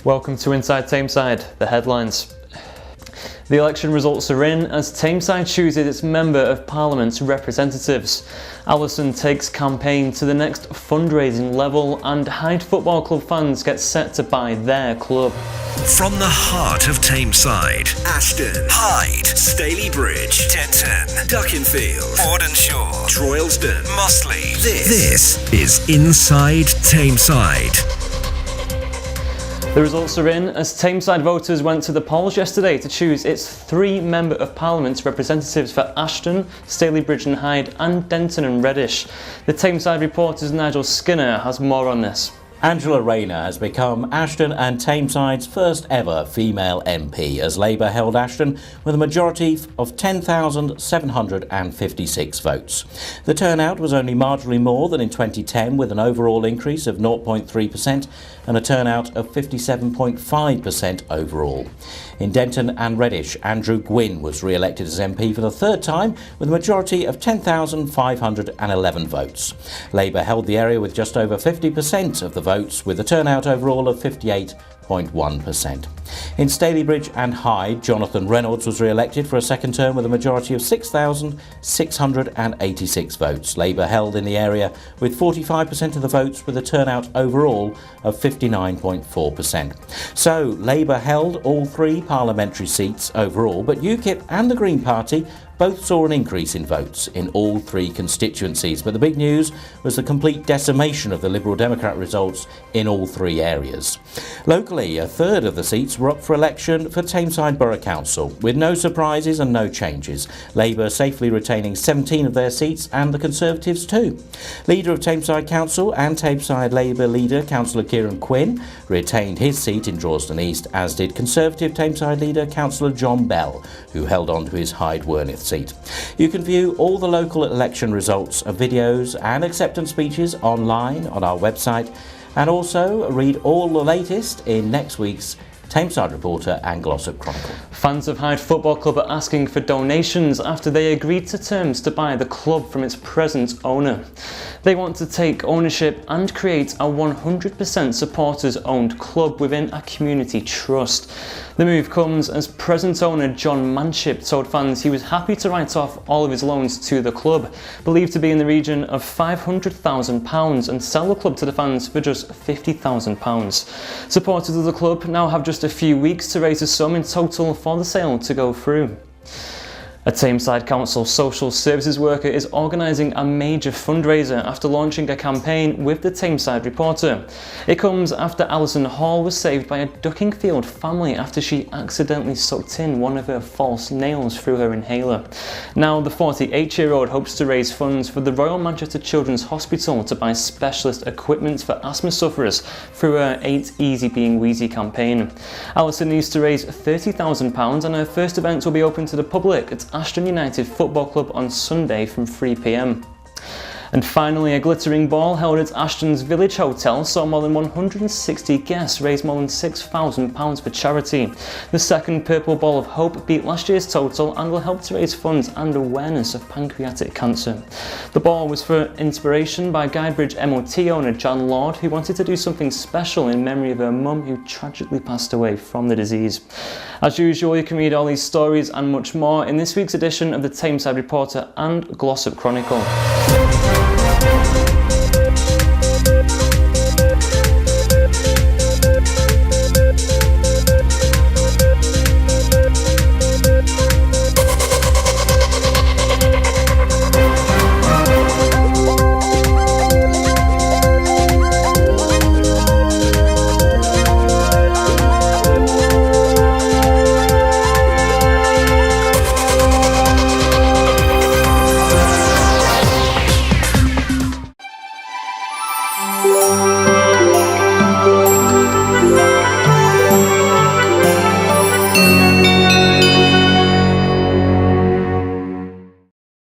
Welcome to Inside Tameside, the headlines. The election results are in as Tameside chooses its Member of Parliament's representatives. Alison takes campaign to the next fundraising level and Hyde Football Club fans get set to buy their club. From the heart of Tameside, Ashton, Hyde, Stalybridge, Denton, Duckinfield, Audenshaw, Droylsden, Mossley. This is Inside Tameside. The results are in as Tameside voters went to the polls yesterday to choose its 3 Member of Parliament's representatives for Ashton, Stalybridge and Hyde and Denton and Reddish. The Tameside Reporter's Nigel Skinner has more on this. Angela Rayner has become Ashton and Tameside's first ever female MP as Labour held Ashton with a majority of 10,756 votes. The turnout was only marginally more than in 2010 with an overall increase of 0.3% and a turnout of 57.5% overall. In Denton and Reddish, Andrew Gwynn was re-elected as MP for the third time with a majority of 10,511 votes. Labour held the area with just over 50% of the votes with a turnout overall of 58.1%. In Stalybridge and Hyde, Jonathan Reynolds was re-elected for a second term with a majority of 6,686 votes. Labour held in the area with 45% of the votes with a turnout overall of 59.4%. So Labour held all 3 parliamentary seats overall, but UKIP and the Green Party both saw an increase in votes in all 3 constituencies, but the big news was the complete decimation of the Liberal Democrat results in all 3 areas. Locally, a third of the seats were up for election for Tameside Borough Council, with no surprises and no changes. Labour safely retaining 17 of their seats and the Conservatives too. Leader of Tameside Council and Tameside Labour leader Councillor Kieran Quinn retained his seat in Droylsden East, as did Conservative Tameside leader Councillor John Bell, who held on to his Hyde-Wornith seat. You can view all the local election results, videos and acceptance speeches online on our website, and also read all the latest in next week's Tameside Reporter and Glossop Chronicle. Fans of Hyde Football Club are asking for donations after they agreed to terms to buy the club from its present owner. They want to take ownership and create a 100% supporters-owned club within a community trust. The move comes as present owner John Manship told fans he was happy to write off all of his loans to the club, believed to be in the region of £500,000, and sell the club to the fans for just £50,000. Supporters of the club now have just a few weeks to raise a sum in total for the sale to go through. A Tameside Council social services worker is organising a major fundraiser after launching a campaign with the Tameside Reporter. It comes after Alison Hall was saved by a Duckingfield family after she accidentally sucked in one of her false nails through her inhaler. Now the 48-year-old hopes to raise funds for the Royal Manchester Children's Hospital to buy specialist equipment for asthma sufferers through her 8 Easy Being Wheezy campaign. Alison needs to raise £30,000 and her first event will be open to the public at Ashton United Football Club on Sunday from 3 p.m. And finally, a glittering ball held at Ashton's Village Hotel saw more than 160 guests raise more than £6,000 for charity. The second Purple Ball of Hope beat last year's total and will help to raise funds and awareness of pancreatic cancer. The ball was for inspiration by Guidebridge MOT owner Jan Lord, who wanted to do something special in memory of her mum who tragically passed away from the disease. As usual, you can read all these stories and much more in this week's edition of the Tameside Reporter and Glossop Chronicle. Música